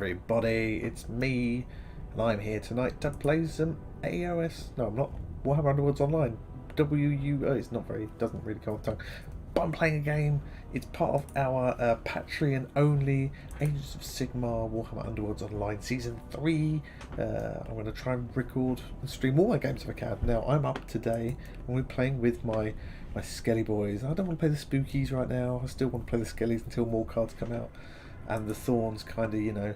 everybody, it's me, and I'm here tonight to play some AOS. No, I'm not. Warhammer Underworlds Online. It's not very, doesn't really come off the tongue. But I'm playing a game. It's part of our Patreon only Agents of Sigmar Warhammer Underworlds Online Season 3. I'm going to try and record and stream all my games if I can. Now, I'm up today and we're playing with my Skelly boys. I don't want to play the Spookies right now. I still want to play the Skellies until more cards come out. And the Thorns kind of, you know,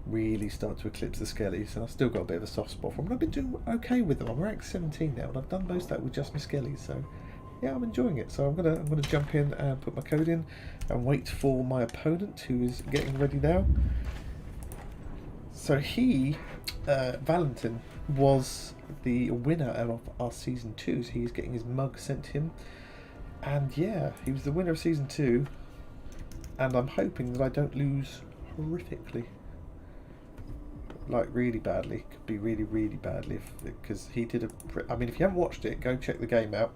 really start to eclipse the Skellies. And I've still got a bit of a soft spot for them. I've been doing okay with them. I'm rank 17 now and I've done most of that with just my Skellies. So yeah, I'm enjoying it. So I'm gonna jump in and put my code in and wait for my opponent, who is getting ready now. So he, Valentin, was the winner of our season 2. So he's getting his mug sent to him, and yeah, he was the winner of season 2. And I'm hoping that I don't lose horrifically, like really badly. Could be really, really badly, because he did I mean, if you haven't watched it, go check the game out.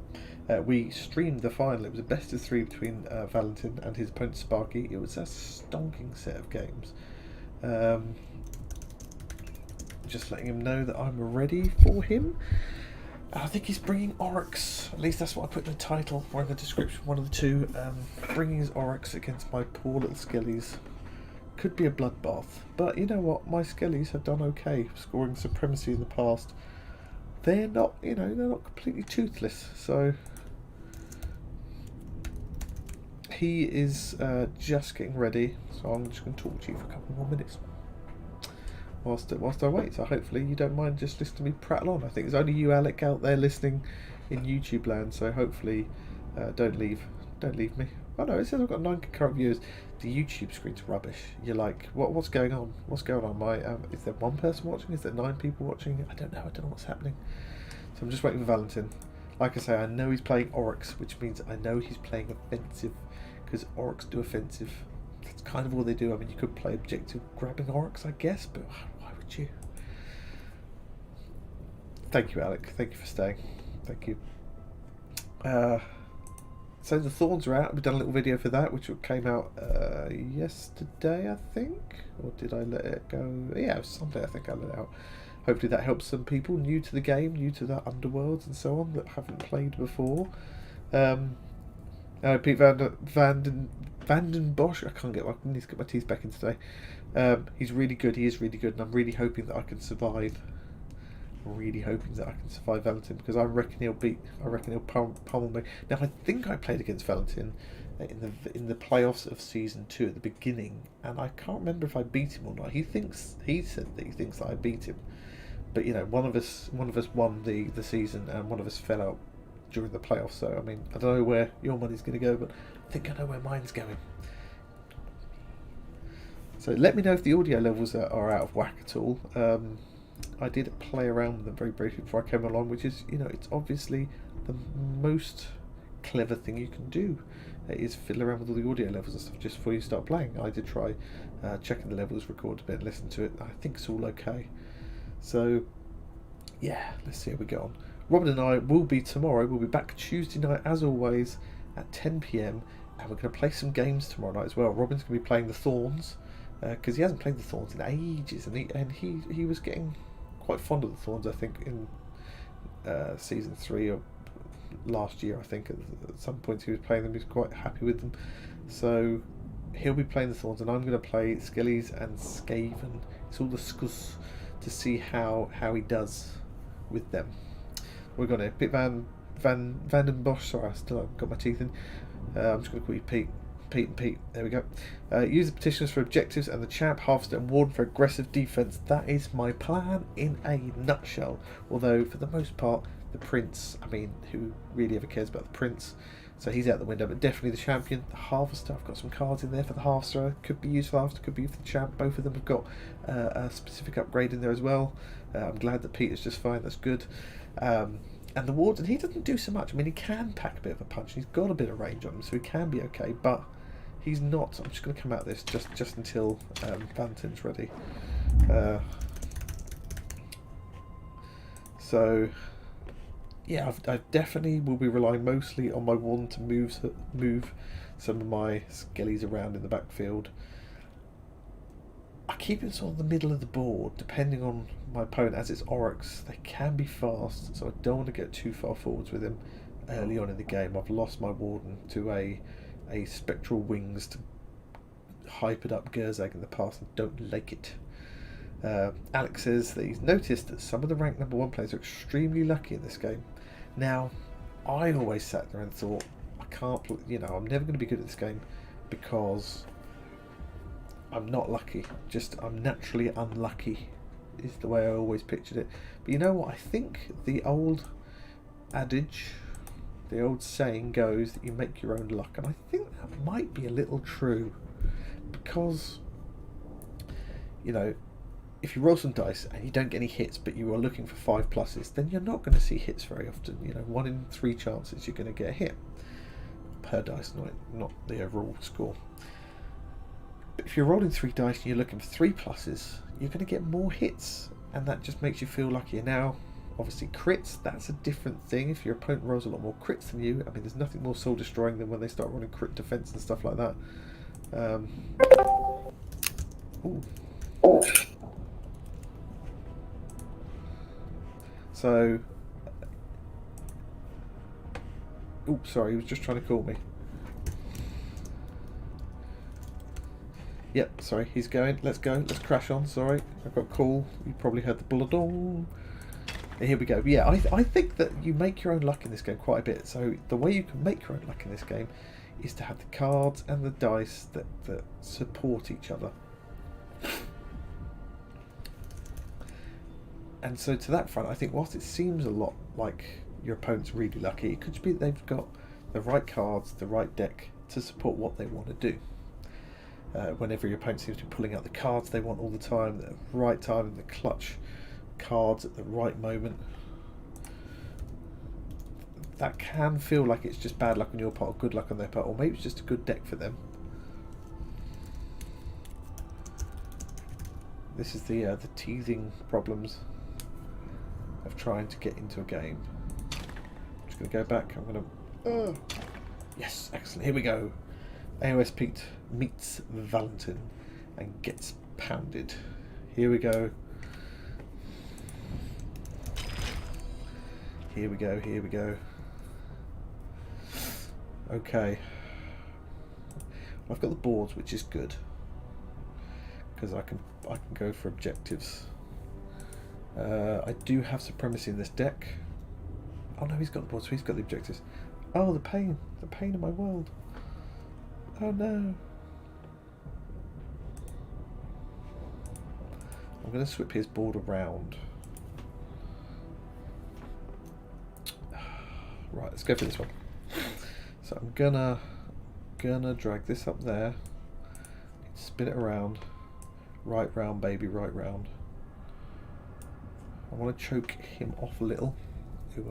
We streamed the final. It was a best of 3 between Valentin and his opponent Sparky. It was a stonking set of games. Just letting him know that I'm ready for him. I think he's bringing Orruks. At least that's what I put in the title or in the description, one of the two. Bringing his Orruks against my poor little Skellies. Could be a bloodbath. But you know what? My Skellies have done okay, scoring supremacy in the past. They're not, you know, they're not completely toothless. So he is just getting ready. So I'm just going to talk to you for a couple more minutes whilst I wait. So hopefully you don't mind just listening to me prattle on. I think there's only you, Alec, out there listening in YouTube land. So hopefully don't leave me. Oh no, it says I've got 9 concurrent viewers. The YouTube screen's rubbish. You're like, what's going on? What's going on? Is there one person watching? Is there 9 people watching? I don't know what's happening. So I'm just waiting for Valentin. Like I say, I know he's playing Orruks, which means I know he's playing offensive, because Orruks do offensive. That's kind of all they do. I mean, you could play objective grabbing Orruks, I guess, but why would you? Thank you, Alec. Thank you for staying. Thank you. So the Thorns are out. We've done a little video for that, which came out yesterday, I think. Or did I let it go? Yeah, it was Sunday, I think I let it out. Hopefully that helps some people new to the game, new to the Underworlds and so on, that haven't played before. Pete Vanden Bosch, I need to get my teeth back in today. He's really good. He is really good, and I'm really hoping that I can survive. I'm really hoping that I can survive Valentin, because I reckon he'll pummel me. Now I think I played against Valentin in the playoffs of season 2 at the beginning, and I can't remember if I beat him or not. He said that he thinks that I beat him, but you know, one of us won the season and one of us fell out during the playoffs. So I mean, I don't know where your money's going to go, but I think I know where mine's going. So let me know if the audio levels are out of whack at all. I did play around with them very briefly before I came along, which is, you know, it's obviously the most clever thing you can do, is fiddle around with all the audio levels and stuff just before you start playing. I did try checking the levels, record a bit and listen to it. I think it's all okay. So yeah, let's see how we get on. Robin and I will be tomorrow. We'll be back Tuesday night as always at 10 PM, and we're going to play some games tomorrow night as well. Robin's going to be playing the Thorns, because he hasn't played the Thorns in ages, and he was getting quite fond of the Thorns, I think, in season 3 or last year. I think at some point he was playing them. He was quite happy with them. So he'll be playing the Thorns, and I'm going to play Skellies and Skaven. It's all the skus, to see how he does with them. We're going to Pete Vanden Bosch. Sorry, I still haven't got my teeth in. I'm just going to call you Pete. Pete. There we go. Use the petitioners for objectives and the champ, harvester and warden for aggressive defense. That is my plan in a nutshell. Although for the most part, the prince, I mean, who really ever cares about the prince? So he's out the window. But definitely the champion, the harvester. I've got some cards in there for the harvester. Could be used for the harvester, could be used for the champ. Both of them have got a specific upgrade in there as well. I'm glad that Pete is just fine. That's good. And the warden, he doesn't do so much. I mean, he can pack a bit of a punch. He's got a bit of range on him, so he can be okay. But he's not. I'm just going to come out of this just until Valentin's ready. So yeah, I definitely will be relying mostly on my warden to move some of my skellies around in the backfield. I keep it sort of the middle of the board, depending on my opponent. As it's Orruks, they can be fast, so I don't want to get too far forwards with him early on in the game. I've lost my Warden to a Spectral Wings to hypered up Gerzag in the past and don't like it. Alex says that he's noticed that some of the rank number 1 players are extremely lucky in this game. Now, I always sat there and thought, I can't, I'm never going to be good at this game because I'm not lucky. Just, I'm naturally unlucky, is the way I always pictured it. But you know what? I think the old adage, the old saying goes that you make your own luck, and I think that might be a little true because, if you roll some dice and you don't get any hits, but you are looking for 5 pluses, then you're not going to see hits very often. 1 in 3 chances you're going to get a hit per dice, not the overall score. But if you're rolling 3 dice and you're looking for 3 pluses, you're going to get more hits, and that just makes you feel luckier. Now, obviously, crits, that's a different thing. If your opponent rolls a lot more crits than you, I mean, there's nothing more soul destroying than when they start rolling crit defense and stuff like that. Ooh. So, oops, sorry, he was just trying to call me. Yep, sorry, he's going. Let's go. Let's crash on. Sorry, I got a call. You probably heard the bullet. And here we go. Yeah, I think that you make your own luck in this game quite a bit. So the way you can make your own luck in this game is to have the cards and the dice that support each other. And so to that front, I think whilst it seems a lot like your opponent's really lucky, it could be that they've got the right cards, the right deck to support what they want to do. Whenever your opponent seems to be pulling out the cards they want all the time, the right time, and the clutch cards at the right moment, that can feel like it's just bad luck on your part or good luck on their part, or maybe it's just a good deck for them. This is the teething problems of trying to get into a game. I'm just going to go back. I'm going to... yes, excellent. Here we go. AOS Pete meets Valentin and gets pounded. Here we go. Here we go. Here we go. Okay. I've got the boards, which is good because I can go for objectives. I do have supremacy in this deck. Oh no, he's got the boards, so he's got the objectives. Oh, the pain of my world. Oh no. I'm going to swip his board around. Right, let's go for this one. So I'm gonna drag this up there, spin it around, right round baby, right round. I want to choke him off a little. Here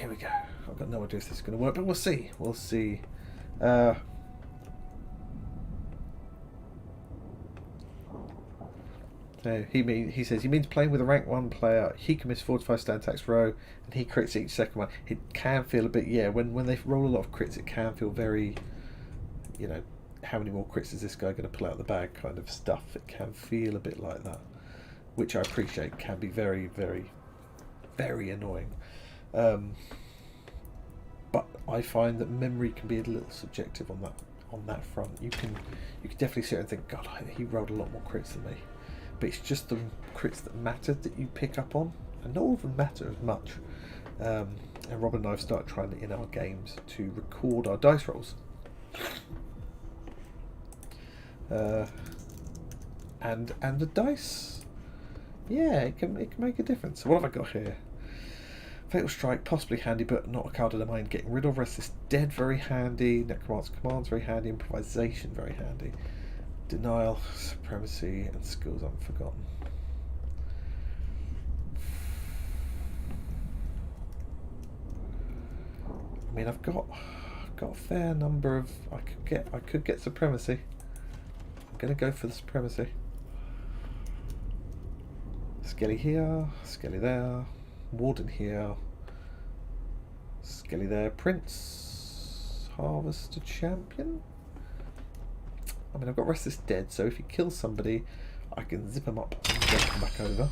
we go. I've got no idea if this is going to work, but we'll see. We'll see. He says he means playing with a rank 1 player. He commits 4 to 5 stand attacks row, and he crits each second one. It can feel a bit, when they roll a lot of crits, it can feel very, how many more crits is this guy going to pull out of the bag kind of stuff. It can feel a bit like that, which I appreciate. Can be very, very, very annoying. But I find that memory can be a little subjective on that front. You can definitely sit there and think, God, he rolled a lot more crits than me. But it's just the crits that matter that you pick up on, and not all of them matter as much. And Rob and I have started trying in our games to record our dice rolls. And the dice, it can make a difference. So what have I got here? Fatal Strike, possibly handy, but not a card of the mind. Getting rid of Restless Dead, very handy. Necromancer's Commands, very handy. Improvisation, very handy. Denial, Supremacy, and Skills Unforgotten. I mean, I've got a fair number of. I could get Supremacy. I'm gonna go for the Supremacy. Skelly here, Skelly there. Warden here, Skelly there, Prince, Harvester Champion. I mean, I've got Restless Dead, so if he kills somebody, I can zip him up and then come back over.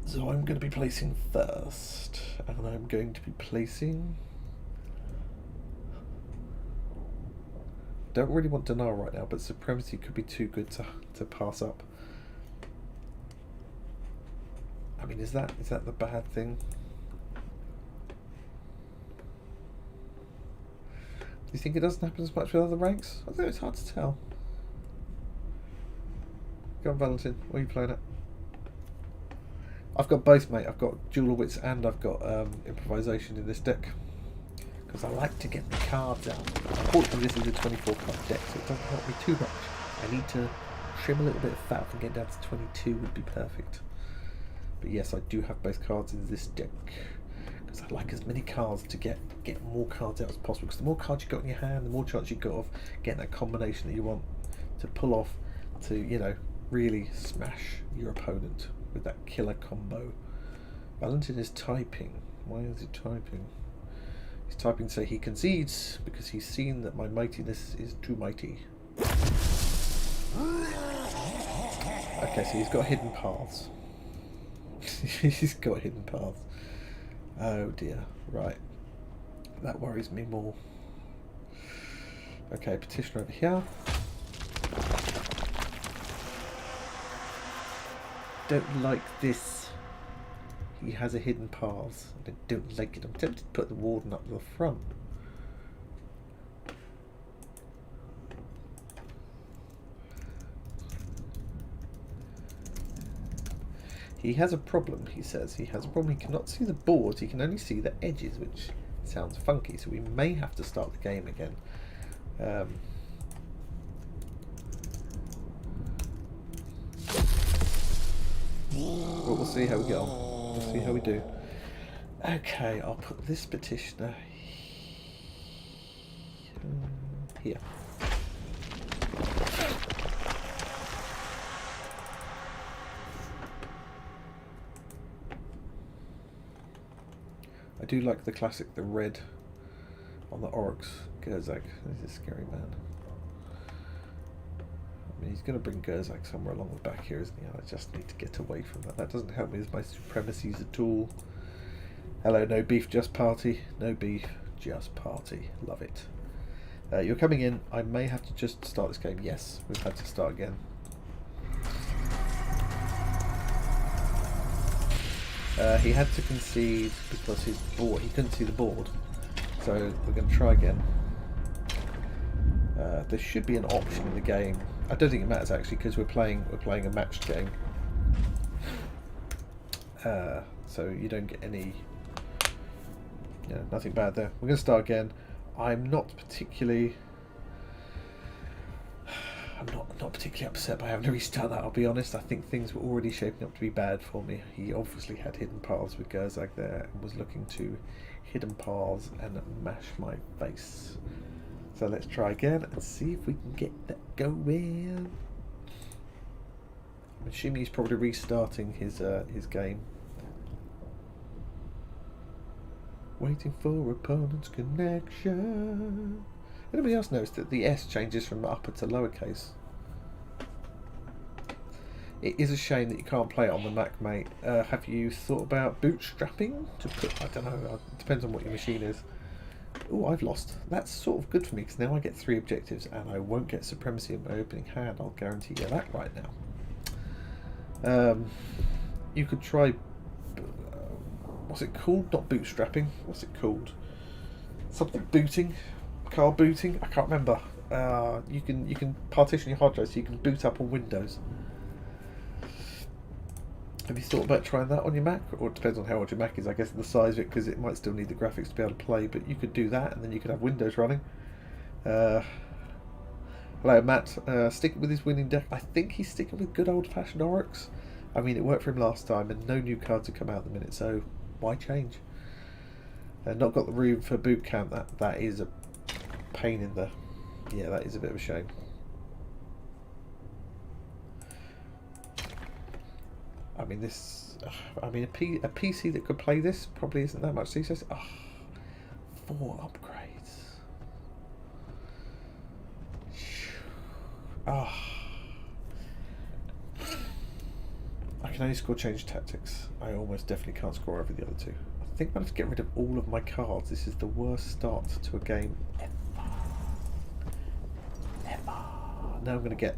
So I'm going to be placing first, and I'm going to be placing... Don't really want Denial right now, but Supremacy could be too good to pass up. I mean, is that the bad thing? Do you think it doesn't happen as much with other ranks? I think it's hard to tell. Go on, Valentin. What are you playing at? I've got both, mate. I've got Dual of Wits and I've got Improvisation in this deck. Because I like to get the cards out. Unfortunately, this is a 24 card deck, so it doesn't help me too much. I need to trim a little bit of fat and get down to 22 would be perfect. But yes, I do have both cards in this deck. Because I like as many cards to get more cards out as possible. Because the more cards you got in your hand, the more chance you got of getting that combination that you want to pull off to, you know, really smash your opponent with that killer combo. Valentin is typing. Why is he typing? He's typing to say he concedes because he's seen that my mightiness is too mighty. Okay, so he's got hidden paths. He's got hidden paths. Oh dear, right. That worries me more. Okay, Petitioner over here. Don't like this. He has a hidden path. I don't like it. I'm tempted to put the Warden up to the front. He has a problem, he says. He has a problem. He cannot see the boards. He can only see the edges, which sounds funky. So we may have to start the game again. But we'll see how we get on. We'll see how we do. Okay, I'll put this Petitioner here. I do like the classic, the red on the Orruks. Gerzak, this is a scary man. I mean, he's going to bring Gerzak somewhere along the back here, isn't he? I just need to get away from that. That doesn't help me with my supremacies at all. Hello, no beef, just party. No beef, just party. Love it. You're coming in. I may have to just start this game. Yes, we've had to start again. He had to concede because his board, he couldn't see the board. So we're going to try again. There should be an option in the game. I don't think it matters actually because we're playing a matched game. So you don't get any, you know, nothing bad there. We're going to start again. I'm not particularly upset by having to restart that, I'll be honest. I think things were already shaping up to be bad for me. He obviously had hidden paths with Gerzak there and was looking to hidden paths and mash my face. So let's try again and see if we can get that going. I'm assuming he's probably restarting his game. Waiting for opponent's connection. Anybody else noticed that the S changes from upper to lowercase? It is a shame that you can't play it on the Mac, mate. Have you thought about bootstrapping to put? I don't know. It depends on what your machine is. Oh, I've lost. That's sort of good for me because now I get 3 objectives and I won't get supremacy in my opening hand. I'll guarantee you that right now. You could try. What's it called? Not bootstrapping. What's it called? Something booting. Car booting. I can't remember. You can partition your hard drive so you can boot up on Windows. Have you thought about trying that on your Mac? Or it depends on how old your Mac is, I guess, and the size of it, because it might still need the graphics to be able to play, but you could do that, and then you could have Windows running. Hello, Matt. Sticking with his winning deck. I think he's sticking with good old-fashioned Orruks. I mean, it worked for him last time, and no new cards have come out at the minute, so why change? Not got the room for boot camp. That is a pain in the... Yeah, that is a bit of a shame. I mean, this. I mean, a PC that could play this probably isn't that much these days. 4 upgrades. Ah. I can only score change tactics. I almost definitely can't score over the other two. I think I'm going to get rid of all of my cards. This is the worst start to a game ever. Ever. Now I'm going to get...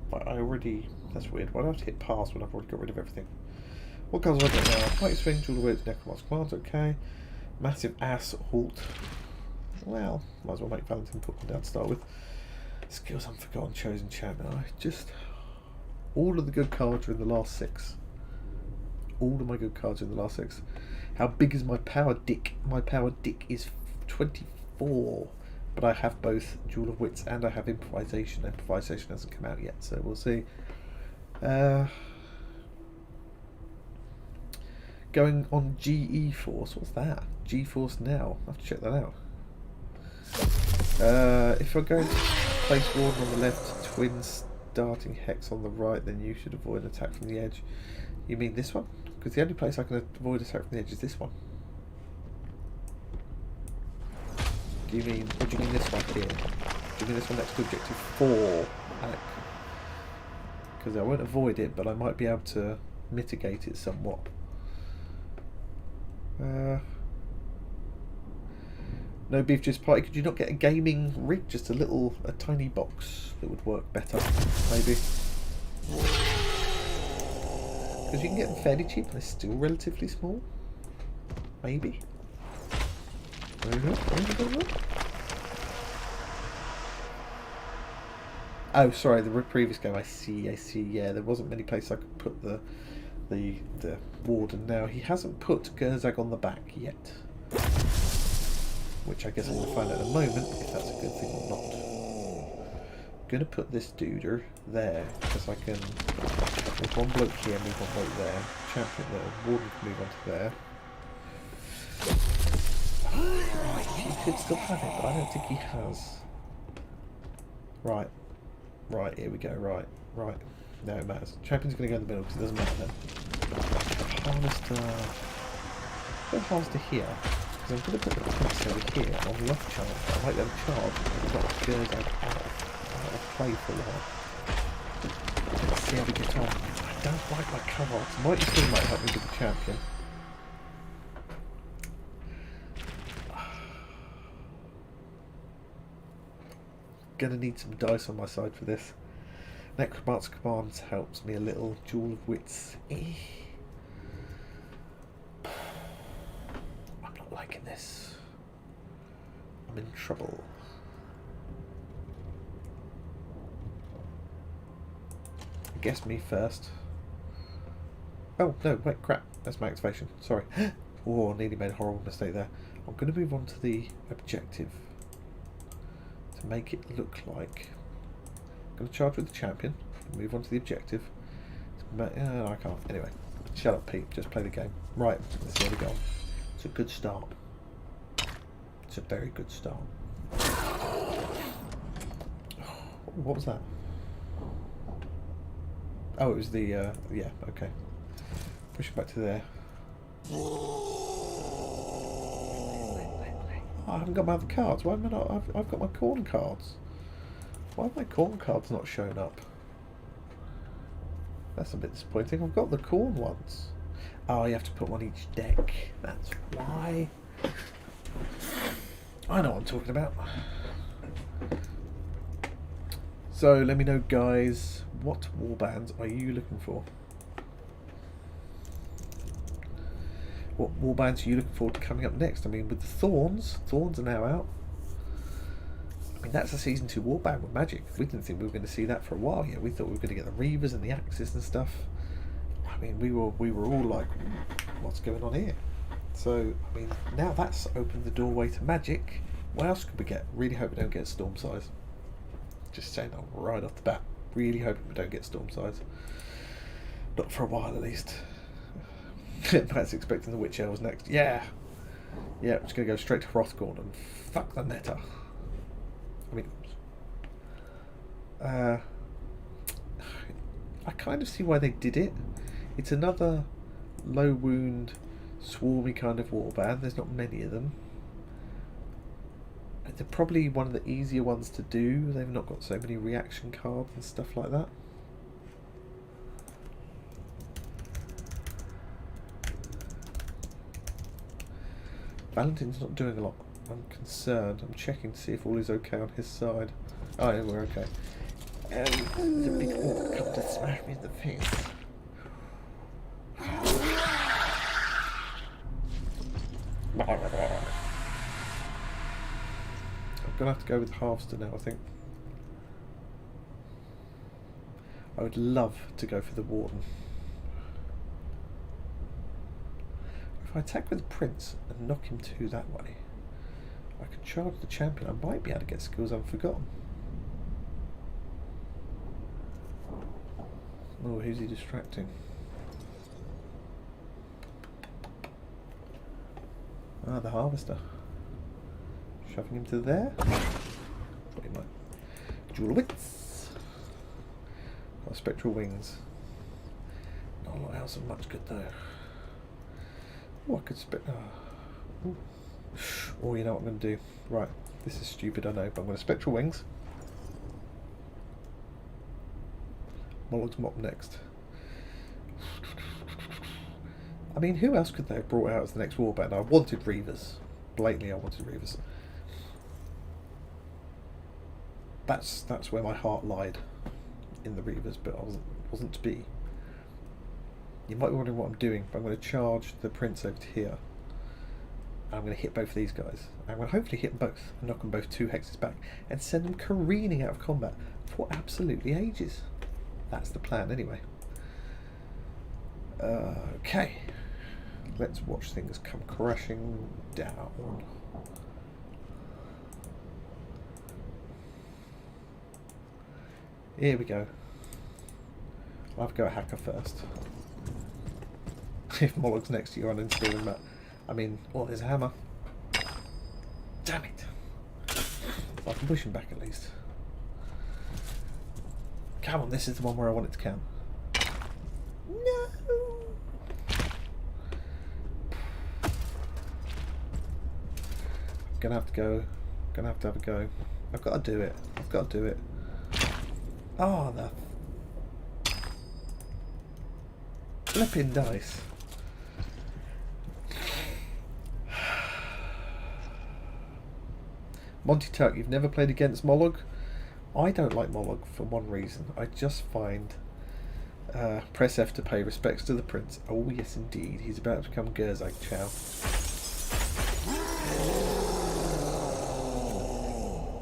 But I already... That's weird. Why do I have to hit pass when I've already got rid of everything? What cards have I got now? Mighty Swing, Jewel of Wits, Necromancer's Command, okay. Massive Ass, Halt. Well, might as well make Valentine put them down to start with. Skills Unforgotten, Chosen Champion. I just... All of the good cards are in the last 6. All of my good cards are in the last 6. How big is my power dick? My power dick is 24. But I have both Jewel of Wits and I have Improvisation. Improvisation hasn't come out yet, so we'll see. Going on GE Force. What's that? G-Force now. I have to check that out. If you're going to place Warden on the left, Twin Starting Hex on the right, then you should avoid an attack from the edge. You mean this one? Because the only place I can avoid attack from the edge is this one. What do you mean this one here? Do you mean this one next to objective 4, Alec? Because I won't avoid it, but I might be able to mitigate it somewhat. No Beef Juice Party. Could you not get a gaming rig? Just a tiny box that would work better, maybe. Because you can get them fairly cheap and they're still relatively small. Maybe. Oh, sorry, the previous game. I see. Yeah, there wasn't many places I could put the Warden. Now he hasn't put Gerzag on the back yet, which I guess we'll find out in a moment if that's a good thing or not. I'm gonna put this duder there because I can move one bloke here, move one bloke there, champion there, Warden can move on to there. Right, he could still have it, but I don't think he has. Right, here we go. Right. No, it matters. Champion's going to go in the middle because it doesn't matter then. Harvester here. Because I'm going to put the prince over here on the off charge. I might have a charge, but not Gerzag out of play for a while. Let's see how we get on. I don't like my cards. Mighty Swing might help me with the champion. Gonna need some dice on my side for this. Necromancer's Command helps me a little. Jewel of Wits. I'm not liking this. I'm in trouble. Guess me first. Oh no, wait, crap. That's my activation. Sorry. Oh, nearly made a horrible mistake there. I'm going to move on to the objective to make it look like I'm going to charge with the champion, move on to the objective. I can't. Anyway, shut up, Pete. Just play the game. Right, let's see how we go. It's a good start. It's a very good start. What was that? Oh, it was the, yeah, okay. Push it back to there. Oh, I haven't got my other cards. Why am I not? I've got my corn cards. Why have my corn cards not shown up? That's a bit disappointing. I've got the corn ones. Oh, you have to put one each deck. That's why. I know what I'm talking about. So, let me know, guys, what warbands are you looking for? What warbands are you looking forward to coming up next? I mean, with the Thorns are now out. I mean, that's a Season 2 warband with Magic. We didn't think we were going to see that for a while yet. We thought we were going to get the Reavers and the Axes and stuff. I mean, we were all like, what's going on here? So, I mean, now that's opened the doorway to Magic. What else could we get? Really hope we don't get Storm Size. Just saying that right off the bat. Really hoping we don't get Storm Size. Not for a while, at least. Pat's expecting the Witch Elves next. Yeah, I'm just going to go straight to Hrothgorn and fuck the meta. I mean, I kind of see why they did it. It's another low wound swarmy kind of warband. There's not many of them. They're probably one of the easier ones to do. They've not got so many reaction cards and stuff like that. Valentin's not doing a lot. I'm concerned. I'm checking to see if all is okay on his side. Oh, yeah, we're okay. There's a big orc come to smash me in the face. I'm gonna have to go with Harvester now, I think. I would love to go for the Warden. If I attack with the Prince and knock him 2 that way, I could charge the champion. I might be able to get skills unforgotten. Oh, who's he distracting? Ah, the Harvester. Shoving him to there. What he might. Jewel Wits. Got Spectral Wings. Not a lot else of much good though. Oh, I could oh, you know what I'm going to do? Right, this is stupid, I know, but I'm going to Spectral Wings. Mollog's Mop next. I mean, who else could they have brought out as the next warband? I wanted Reavers. Blatantly, I wanted Reavers. That's where my heart lied, in the Reavers, but I wasn't to be. You might be wondering what I'm doing, but I'm going to charge the Prince over to here. I'm going to hit both of these guys. I'm going to hopefully hit them both and knock them both 2 hexes back and send them careening out of combat for absolutely ages. That's the plan anyway. Okay. Let's watch things come crashing down. Here we go. I'll have to go at Hacker first. If Mollog's next to you, uninstalling that. I mean, oh, there's a hammer. Damn it! I can push him back at least. Come on, this is the one where I want it to count. No! I'm gonna have to go. Gonna have to have a go. I've got to do it. I've got to do it. Oh, the flipping dice. Monty Tuck, you've never played against Mollog? I don't like Mollog for one reason. I just find press F to pay respects to the Prince. Oh yes indeed, he's about to become Gerzag Chow.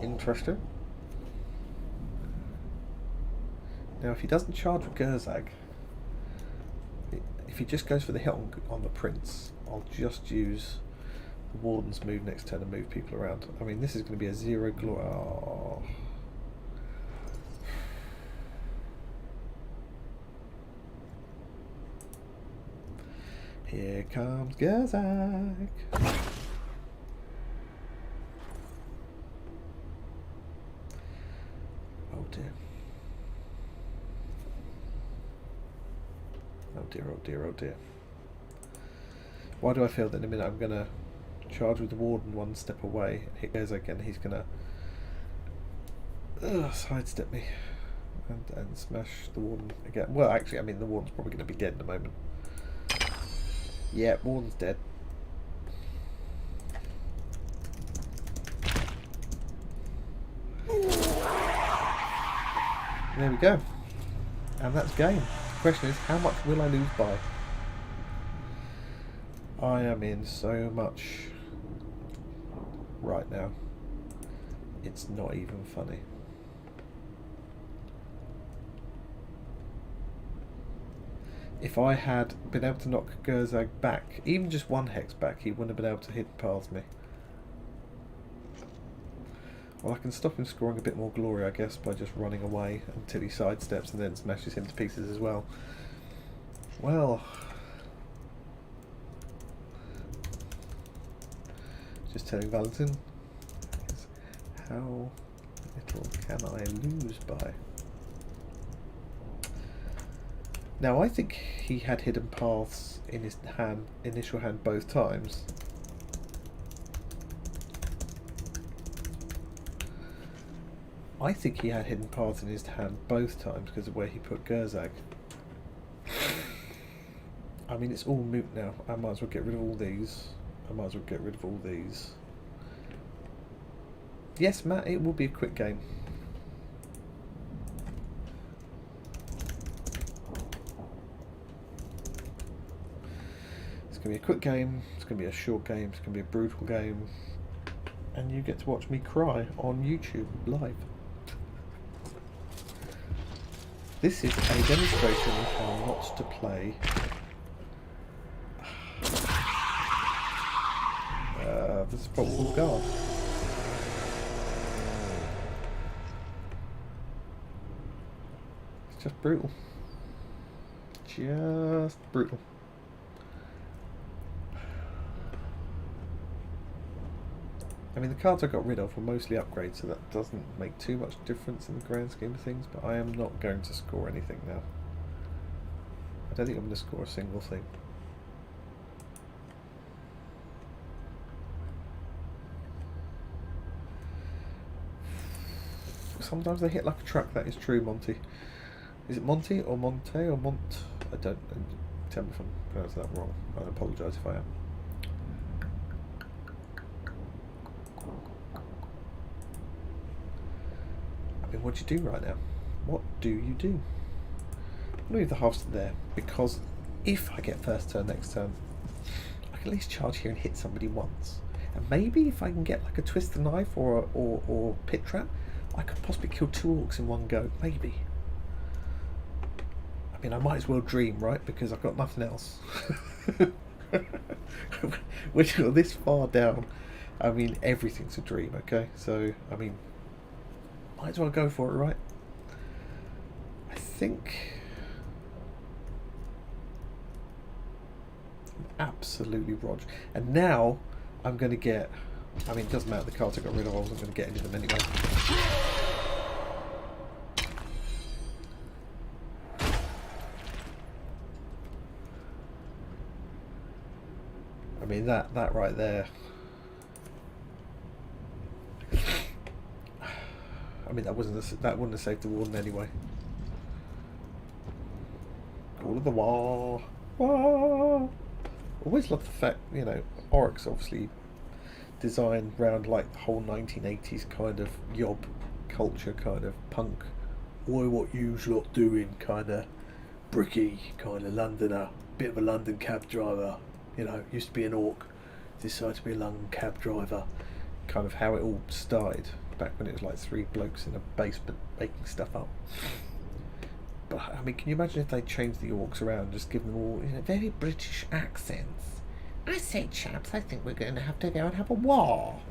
Interesting. Now if he doesn't charge with Gerzag, if he just goes for the hit on the Prince, I'll just use the Warden's move next turn and move people around. I mean, this is going to be a 0 glory. Oh. Here comes Gerzag. Oh dear. Oh dear, oh dear, oh dear. Why do I feel that in a minute I'm going to charge with the Warden 1 step away, hit Gerzag and he's going to sidestep me and smash the Warden again. Well, actually, I mean, the Warden's probably going to be dead in a moment. Yeah, Warden's dead. There we go. And that's game. The question is, how much will I lose by? I am in so much right now. It's not even funny. If I had been able to knock Gerzag back, even just 1 hex back, he wouldn't have been able to hit past me. Well, I can stop him scoring a bit more glory, I guess, by just running away until he sidesteps and then smashes him to pieces as well. Well, just telling Valentin, how little can I lose by? Now I think he had hidden paths in his initial hand both times. I think he had hidden paths in his hand both times because of where he put Gerzag. I mean, it's all moot now. I might as well get rid of all these. Yes, Matt, it will be a quick game. It's going to be a quick game. It's going to be a short game. It's going to be a brutal game. And you get to watch me cry on YouTube live. This is a demonstration of how not to play the Sepulchral Guard. It's just brutal. Just brutal. I mean, the cards I got rid of were mostly upgrades, so that doesn't make too much difference in the grand scheme of things, but I am not going to score anything now. I don't think I'm going to score a single thing. Sometimes they hit like a truck, that is true, Monty. Is it Monty or Monte or Mont? I don't. Tell me if I'm pronouncing that wrong. I apologise if I am. I mean, what do you do right now? What do you do? I'm going to leave the halves there, because if I get first turn next turn, I can at least charge here and hit somebody once. And maybe if I can get like a twist the knife or pit trap, I could possibly kill 2 orcs in one go. Maybe. I mean, I might as well dream, right? Because I've got nothing else. When you're this far down, I mean, everything's a dream, okay? So, I mean, might as well go for it, right? I think I'm absolutely Rog. And now I'm going to get... I mean, it doesn't matter the cards I got rid of, I wasn't going to get any of them anyway. I mean, that right there. I mean, that wouldn't have saved the Warden anyway. Call of the War. War. Always love the fact, you know, Orruks obviously designed around like the whole 1980s kind of yob culture, kind of punk, oi what you lot doing, kind of bricky, kind of Londoner, bit of a London cab driver, you know, used to be an orc, decided to be a London cab driver, kind of how it all started back when it was like 3 blokes in a basement making stuff up. But I mean, can you imagine if they changed the orcs around, just give them all, you know, very British accents? I say, chaps, I think we're going to have to go and have a war.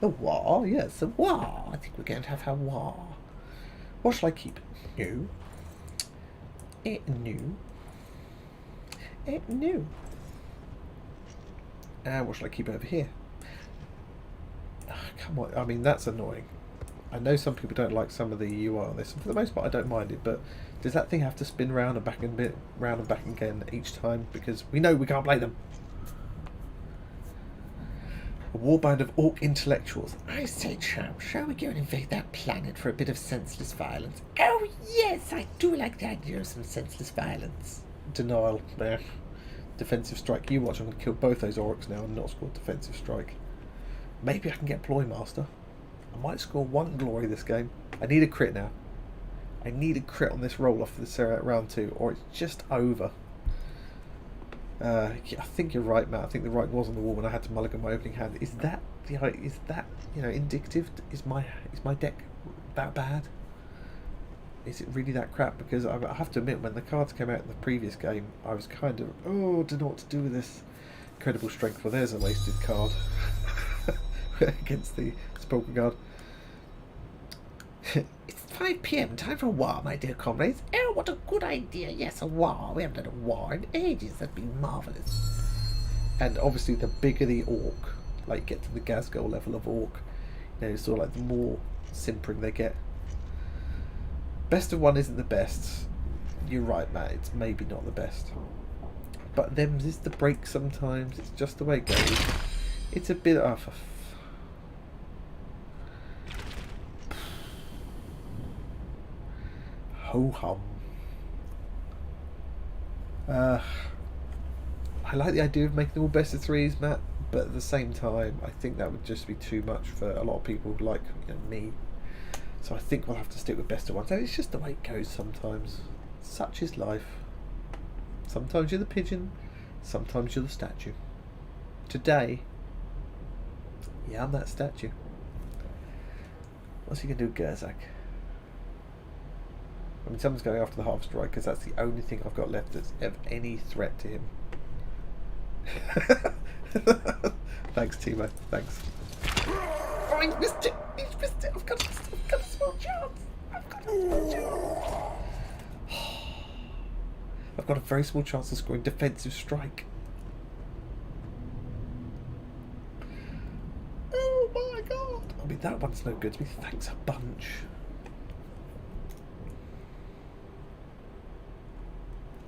A war? Yes, a war. I think we're going to have a war. What shall I keep? New. New. New. And what shall I keep over here? Oh, come on. I mean, that's annoying. I know some people don't like some of the UI on this, and for the most part I don't mind it, but does that thing have to spin round and back and bit round and back again each time? Because we know we can't play them. A warband of orc intellectuals. I say, chap, shall we go and invade that planet for a bit of senseless violence? Oh yes, I do like the idea of some senseless violence. Denial there. Defensive strike. You watch, I'm going to kill both those orcs now and not score defensive strike. Maybe I can get Ploy Master. I might score 1 glory this game. I need a crit now. I need a crit on this roll off for the round 2, or it's just over. I think you're right, Matt. I think the writing was on the wall when I had to mulligan my opening hand. Is that you know, indicative? Is my deck that bad? Is it really that crap? Because I have to admit, when the cards came out in the previous game, I was kind of, don't know what to do with this. Incredible strength. Well, there's a wasted card against the Sepulchral Guard. It's 5 PM, time for a war, my dear comrades. Oh, what a good idea. Yes, a war. We haven't had a war in ages. That'd be marvellous. And obviously, the bigger the orc, like get to the Gazgol level of orc, you know, sort of like the more simpering they get. Best of 1 isn't the best. you're right, Matt. It's maybe not the best, but them is the break sometimes. It's just the way it goes. It's a bit of ho hum. I like the idea of making them all best of threes, Matt, but at the same time, I think that would just be too much for a lot of people like me. So I think we'll have to stick with best of ones. And it's just the way it goes sometimes. Such is life. Sometimes you're the pigeon, sometimes you're the statue. Today, yeah, I'm that statue. What's he going to do, Gerzak? I mean, someone's going after the half strike because that's the only thing I've got left that's of any threat to him. Thanks, Timo. Thanks. Oh, he's missed it. He's missed it. I've got a small chance. I've got a very small chance of scoring defensive strike. Oh my god. I mean, that one's no good to me. Thanks a bunch.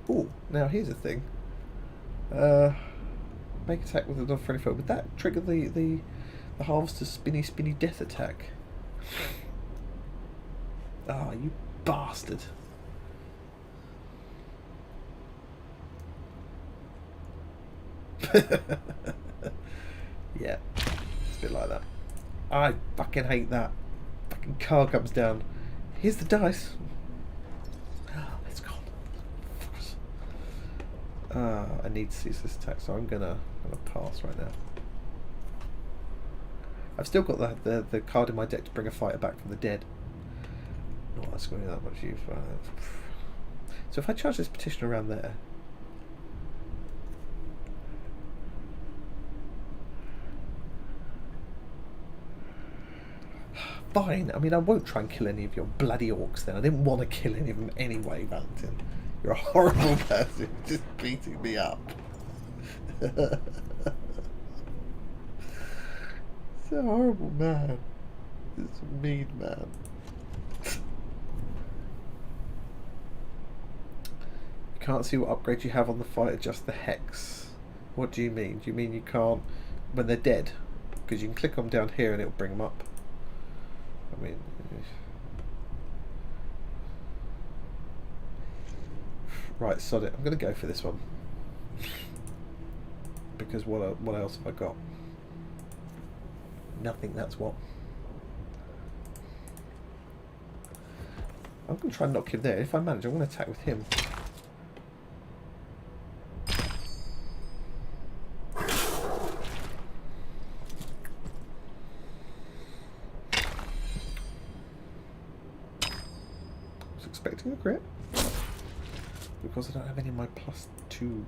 Oh, now here's a thing. Make attack with another friendly foe. Would that trigger the halves to spinny death attack? Ah, you bastard. Yeah, it's a bit like that. I fucking hate that. Fucking car comes down. Here's the dice. It's gone. I need to cease this attack, so I'm gonna pass right now. I've still got the card in my deck to bring a fighter back from the dead. Not that's going to be that much use. So if I charge this petition around there. Fine. I mean, I won't try and kill any of your bloody orcs then. I didn't want to kill any of them anyway, Valentin. You're a horrible person, just beating me up. It's a horrible man. It's a mean man. You can't see what upgrade you have on the fighter, just the hex. What do you mean? Do you mean you can't when they're dead? Because you can click them down here and it'll bring them up. I mean, right, sod it. I'm going to go for this one. Because what else have I got? Nothing, that's what. I'm going to try and knock him there. If I manage, I'm going to attack with him. Expecting a crit because I don't have any of my +2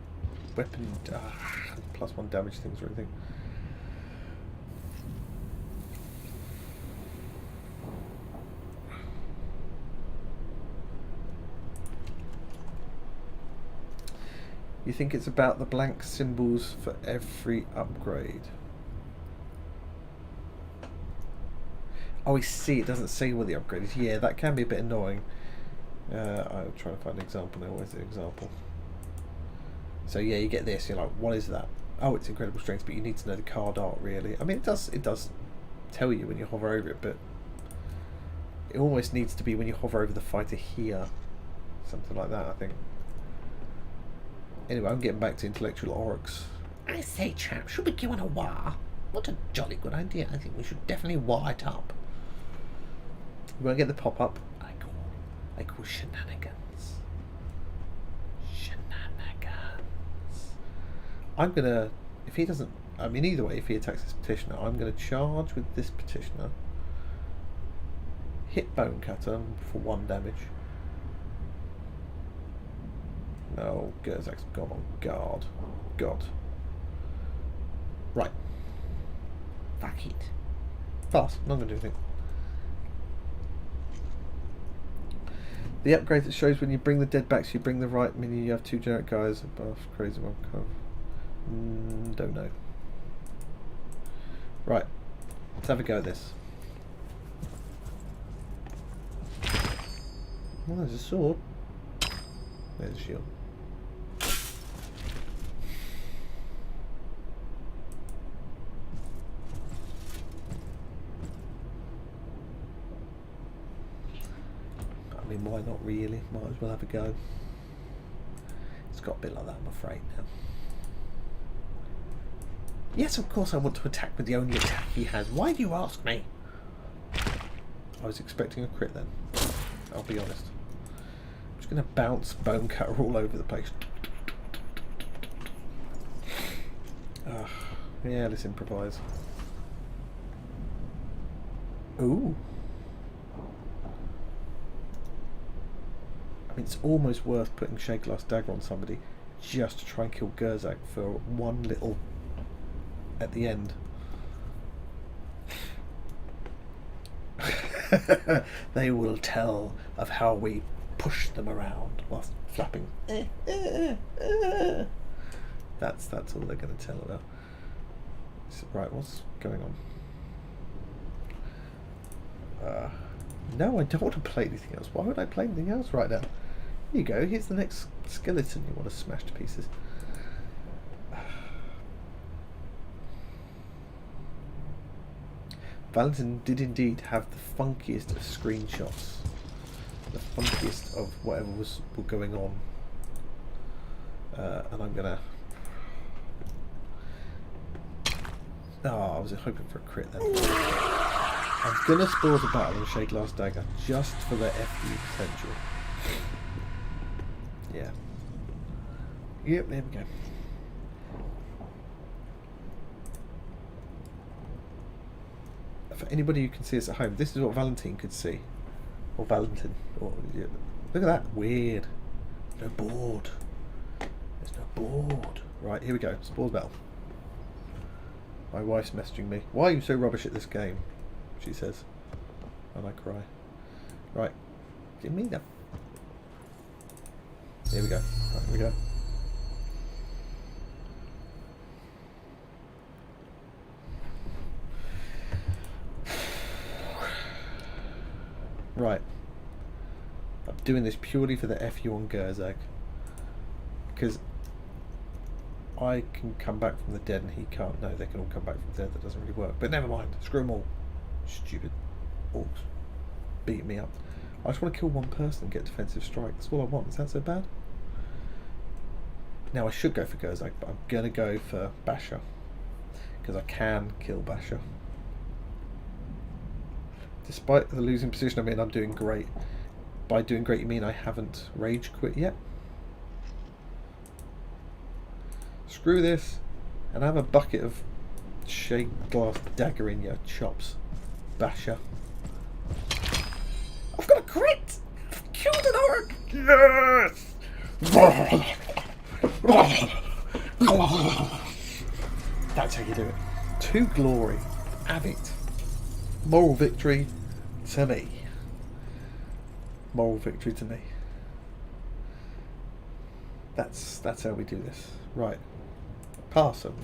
weapon +1 damage things or anything. You think it's about the blank symbols for every upgrade? Oh, I see. It doesn't say what the upgrade is. Yeah, that can be a bit annoying. I'm trying to find an example now. Where's the example? So yeah, you get this. You're like, what is that? Oh, it's incredible strength, but you need to know the card art really. I mean, it does tell you when you hover over it, but it almost needs to be when you hover over the fighter here, something like that. I think. Anyway, I'm getting back to intellectual Orruks. I say, chap, should we go on a war? What a jolly good idea. I think we should definitely war it up. We won't get the pop up. I call shenanigans. Shenanigans. I'm gonna, if he doesn't, I mean either way, if he attacks this petitioner, I'm gonna charge with this petitioner, hit Bone Cutter for 1 damage. No, Gerzak's gone on guard. God. Right. Fuck it. Pass. Not gonna do anything. The upgrade that shows when you bring the dead back, so you bring the right minion, you have 2 generic guys above. Crazy one. Don't know. Right. Let's have a go at this. Oh, there's a sword. There's the shield. I mean, why not really? Might as well have a go. It's got a bit like that, I'm afraid, now. Yes, of course I want to attack with the only attack he has. Why do you ask me? I was expecting a crit then. I'll be honest. I'm just going to bounce Bone Cutter all over the place. Yeah, let's improvise. Ooh. I mean, it's almost worth putting Shade Glass Dagger on somebody just to try and kill Gerzak for one little at the end. They will tell of how we push them around whilst flapping. That's all they're going to tell about. So, right, what's going on? No, I don't want to play anything else. Why would I play anything else right now? Here you go. Here's the next skeleton you want to smash to pieces. Valentin did indeed have the funkiest of screenshots. The funkiest of whatever was going on. And I'm gonna... Oh, I was hoping for a crit then. I'm gonna spoil the battle on Shade Glass Dagger just for the FU potential. Yeah. Yep, there we go. For anybody who can see us at home, this is what Valentin could see. Or Valentin. Or, yeah. Look at that. Weird. No board. There's no board. Right, here we go. Spoils battle. My wife's messaging me. Why are you so rubbish at this game? She says. And I cry. Right. Give me that. Here we go. Right, here we go. Right. I'm doing this purely for the FU on Gerzak. Because I can come back from the dead and he can't. No, they can all come back from the dead. That doesn't really work. But never mind. Screw them all. Stupid orcs. Beating me up. I just want to kill one person and get defensive strike. That's all I want. Is that so bad? Now I should go for Gerzak, but I'm going to go for Basher. Because I can kill Basher. Despite the losing position I'm in, I'm doing great. By doing great, you mean I haven't rage quit yet? Screw this, and have a bucket of Shade Glass Dagger in your chops, Basher. I've got a crit! I've killed an Orruk! Yes! That's how you do it. To glory. Have it. Moral victory to me. Moral victory to me. That's how we do this. Right. Pass. I'm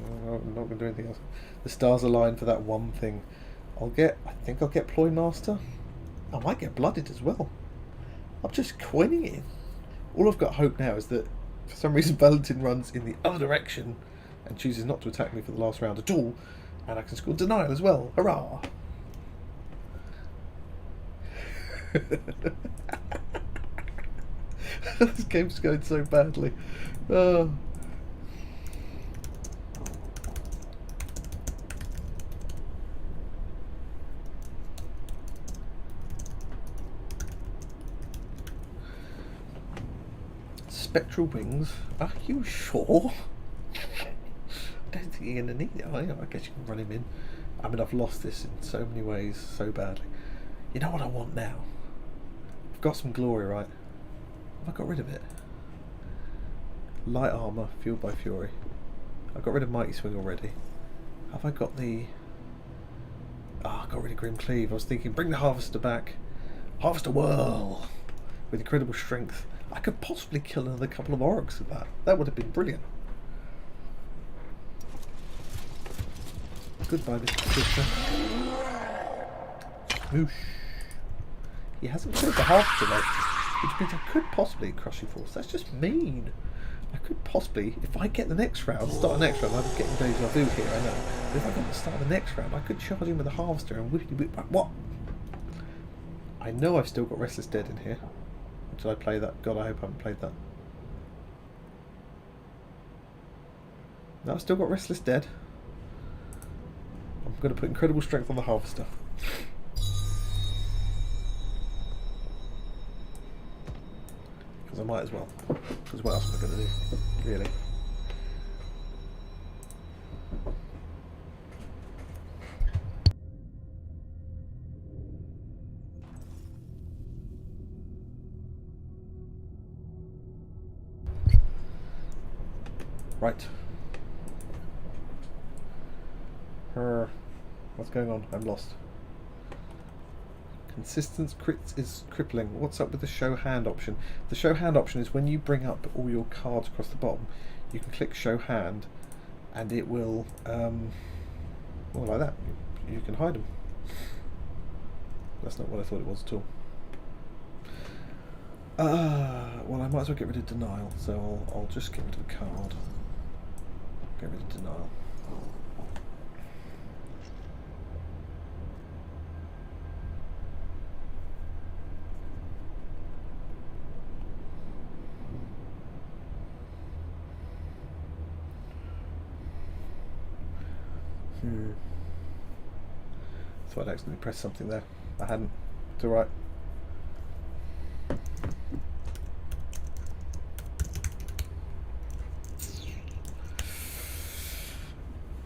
not going to do anything else. The stars align for that one thing. I think I'll get Ploy Master. I might get Blooded as well. I'm just coining it in. All I've got hope now is that for some reason Valentin runs in the other direction and chooses not to attack me for the last round at all, and I can score Denial as well. Hurrah! This game's going so badly. Oh. Spectral wings? Are you sure? I don't think you're going to need it. I guess you can run him in. I mean, I've lost this in so many ways so badly. You know what I want now? I've got some glory, right? Have I got rid of it? Light armour, fueled by fury. I got rid of Mighty Swing already. Have I got the... I got rid of Grim Cleave. I was thinking, bring the Harvester back. Harvester Whirl! With incredible strength. I could possibly kill another couple of Orruks with that. That would have been brilliant. Goodbye, Mr. Sister. Moosh. He hasn't killed the Harvester though. which means I could possibly Crushing Force. That's just mean. I could possibly, if I get the next round, start the next round, I'm getting deja vu here, I know. But if I got to start the next round, I could charge him with a Harvester and whip. What? I know I've still got Restless Dead in here. Did I play that? God, I hope I haven't played that. No, I've still got Restless Dead. I'm going to put Incredible Strength on the Harvester. Because I might as well. Because what else am I going to do? Really? Right. What's going on? I'm lost. Consistent crits is crippling. What's up with the show hand option? The show hand option is when you bring up all your cards across the bottom, you can click show hand and it will, well, like that. You can hide them. That's not what I thought it was at all. Well, I might as well get rid of denial, so I'll just get rid of the card. Get rid of denial. So I'd accidentally pressed something there. I hadn't. It's alright.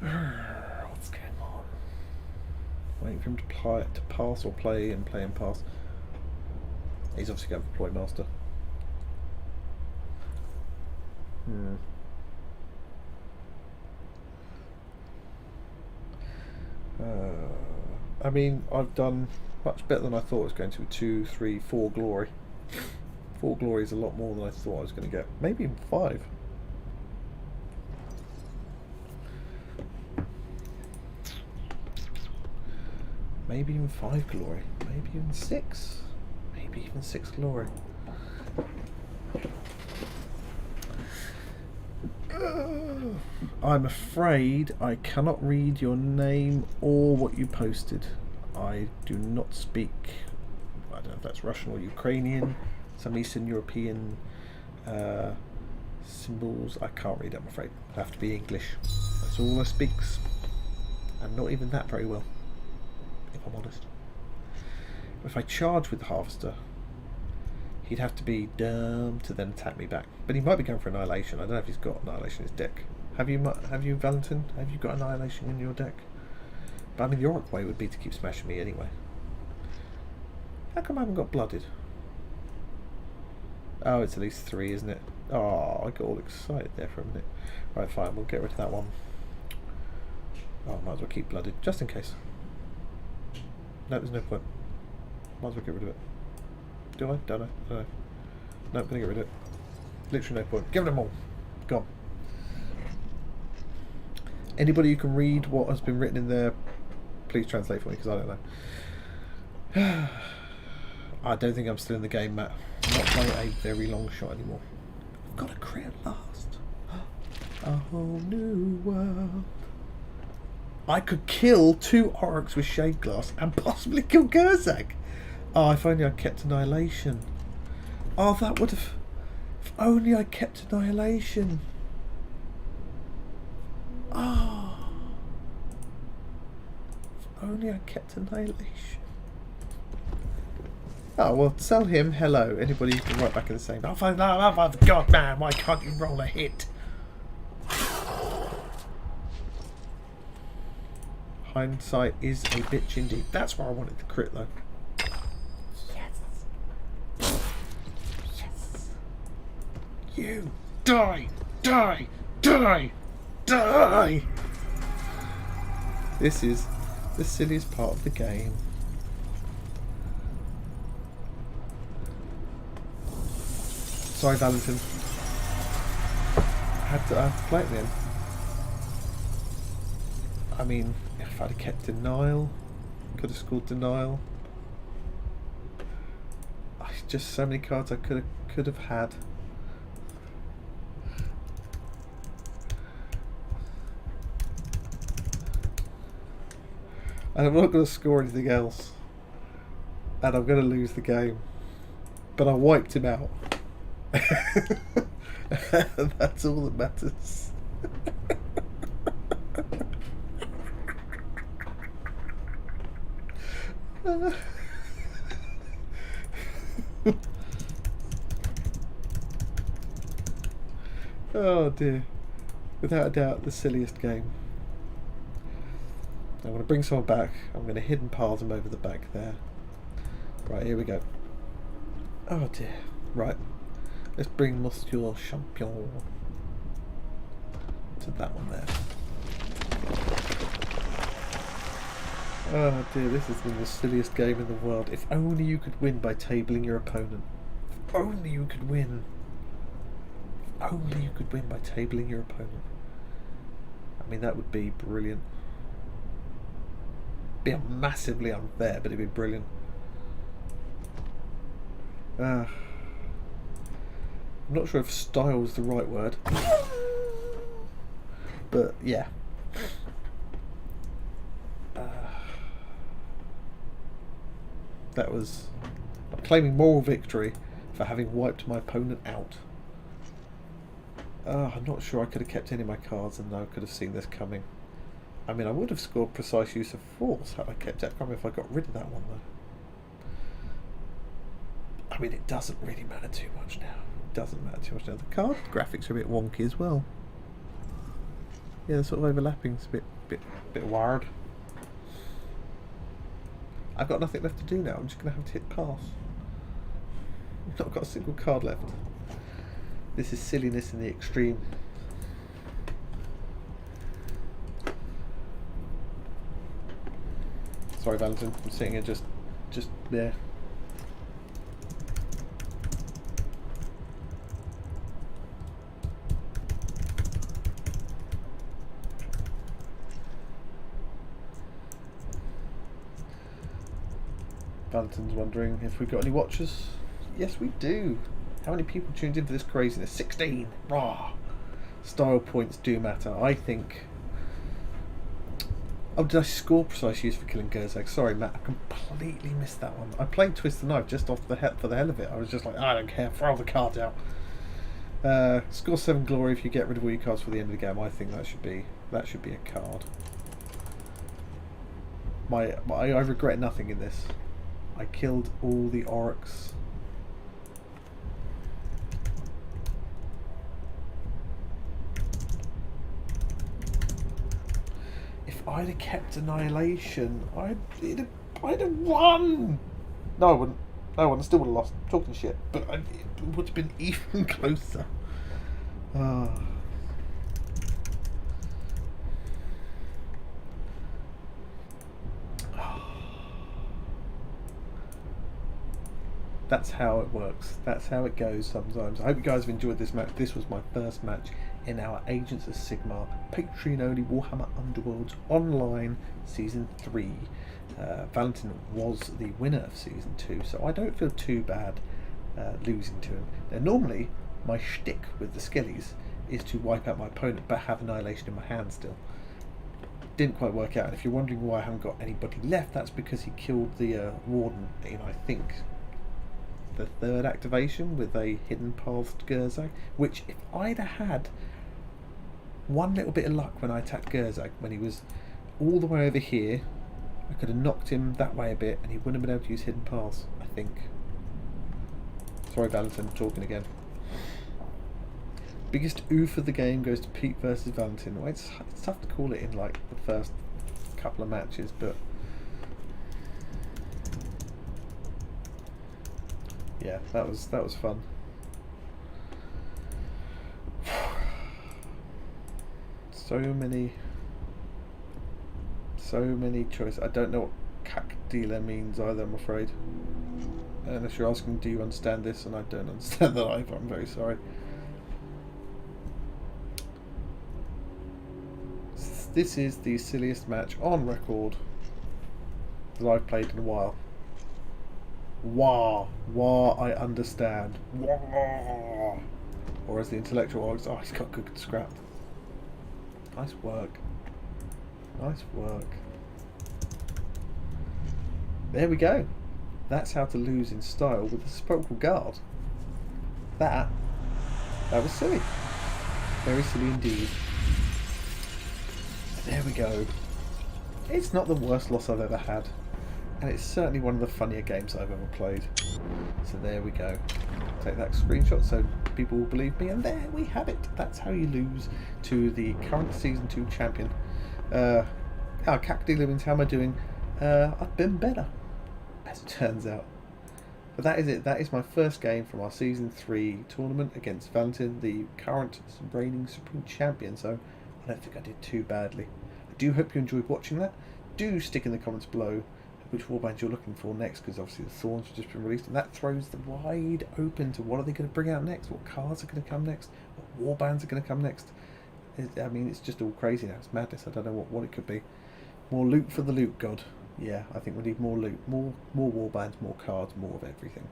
What's going on? Waiting for him to pass or play and pass. He's obviously going for Ploy Master. I mean, I've done much better than I thought I was going to. 2, 3, 4 glory. 4 glory is a lot more than I thought I was going to get. Maybe even 5. Maybe even 5 glory. Maybe even 6. Maybe even 6 glory. I'm afraid I cannot read your name or what you posted. I do not speak, I don't know if that's Russian or Ukrainian, some Eastern European symbols. I can't read it, I'm afraid. It'll have to be English. That's all I speaks. And not even that very well, if I'm honest. If I charge with the Harvester, he'd have to be dumb to then attack me back. But he might be going for Annihilation. I don't know if he's got Annihilation in his deck. Have you, Valentin? Have you got Annihilation in your deck? But I mean, the Orruk way would be to keep smashing me anyway. How come I haven't got Blooded? Oh, it's at least 3, isn't it? Oh, I got all excited there for a minute. Right, fine, we'll get rid of that one. Oh, might as well keep Blooded, just in case. No, there's no point. Might as well get rid of it. Do I? Don't I? No. No, I'm going to get rid of it. Literally no point. Give them all. Gone. Anybody who can read what has been written in there, please translate for me, because I don't know. I don't think I'm still in the game, Matt. I'm not playing a very long shot anymore. I've got a crit at last. A whole new world. I could kill 2 Orruks with Shade Glass and possibly kill Gerzak. Oh, if only I kept Annihilation. Oh, that would have... If only I kept Annihilation. Oh. If only I kept Annihilation. Oh, well, tell him hello. Anybody can write back in the same. Oh, God, man, why can't you roll a hit? Hindsight is a bitch indeed. That's where I wanted the crit, though. You die! Die! Die! Die! This is the silliest part of the game. Sorry, Valentin. I had to play it then. I mean, if I'd have kept Denial, could have scored Denial. just so many cards I could have had. And I'm not going to score anything else. And I'm going to lose the game. But I wiped him out. And that's all that matters. Oh dear. Without a doubt, the silliest game. I'm going to bring someone back. I'm going to hidden pile them over the back there. Right, here we go. Oh dear. Right. Let's bring Monsieur Champion to that one there. Oh dear, this has been the silliest game in the world. If only you could win by tabling your opponent. If only you could win. If only you could win by tabling your opponent. I mean, that would be brilliant. Be massively unfair, but it'd be brilliant. I'm not sure if style is the right word, but yeah. That was... I'm claiming moral victory for having wiped my opponent out. I'm not sure I could have kept any of my cards, and I could have seen this coming. I mean, I would have scored precise use of force had I kept it. I can't remember if I got rid of that one though. I mean, it doesn't really matter too much now. It doesn't matter too much now. The card graphics are a bit wonky as well. Yeah, the sort of overlapping is a bit wired. I've got nothing left to do now. I'm just going to have to hit pass. I've not got a single card left. This is silliness in the extreme. Sorry, Valentin. I'm sitting here just there. Valentin's wondering if we've got any watchers. Yes, we do. How many people tuned in for this craziness? 16! Raw! Style points do matter. I think... Oh, did I score precise use for killing Gerzag? Sorry, Matt, I completely missed that one. I played Twist the Knife just off the for the hell of it. I was just like, I don't care, throw the cards out. Score 7 glory if you get rid of all your cards for the end of the game. I think that should be a card. I regret nothing in this. I killed all the Orruks. If I'd have kept Annihilation, I'd have won! No, I wouldn't. No, I wouldn't. I still would have lost. I'm talking shit. But it would have been even closer. That's how it works. That's how it goes sometimes. I hope you guys have enjoyed this match. This was my first match in our Agents of Sigmar Patreon-only Warhammer Underworlds Online Season 3. Valentin was the winner of Season 2, so I don't feel too bad losing to him. Now, normally, my shtick with the Skellies is to wipe out my opponent, but have Annihilation in my hand still. Didn't quite work out, and if you're wondering why I haven't got anybody left, that's because he killed the Warden in, I think, the third activation with a hidden pathed Gerzag, which if I'd have had one little bit of luck when I attacked Gerzag, when he was all the way over here, I could have knocked him that way a bit and he wouldn't have been able to use hidden paths, I think. Sorry, Valentin, talking again. Biggest oof of the game goes to Pete versus Valentin. Well, it's tough to call it in like the first couple of matches, but yeah, that was fun. So many choices. I don't know what cac dealer means either, I'm afraid. Unless you're asking, do you understand this? And I don't understand that either. I'm very sorry. This is the silliest match on record that I've played in a while. Wah, wah, I understand. Wah. Or as the intellectual Orruks, oh, he's got good scrap. Nice work. Nice work. There we go. That's how to lose in style with the Sepulchral Guard. That was silly. Very silly indeed. There we go. It's not the worst loss I've ever had. And it's certainly one of the funnier games I've ever played. So there we go. Take that screenshot so people will believe me. And there we have it. That's how you lose to the current Season 2 champion. Captain Livings, how am I doing? I've been better, as it turns out. But that is it. That is my first game from our Season 3 tournament against Valentin, the current reigning Supreme Champion. So I don't think I did too badly. I do hope you enjoyed watching that. Do stick in the comments below which warband you're looking for next, because obviously the Thorns have just been released, and that throws them wide open to what are they going to bring out next, what cards are going to come next, what warbands are going to come next. I mean, it's just all crazy now. It's madness. I don't know what it could be. More loot for the loot god. Yeah, I think we need more loot, more warbands, more cards, more of everything.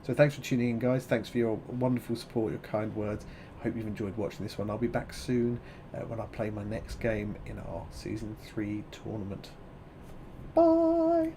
So thanks for tuning in, guys. Thanks for your wonderful support, your kind words. I hope you've enjoyed watching this one. I'll be back soon when I play my next game in our Season 3 tournament. Bye!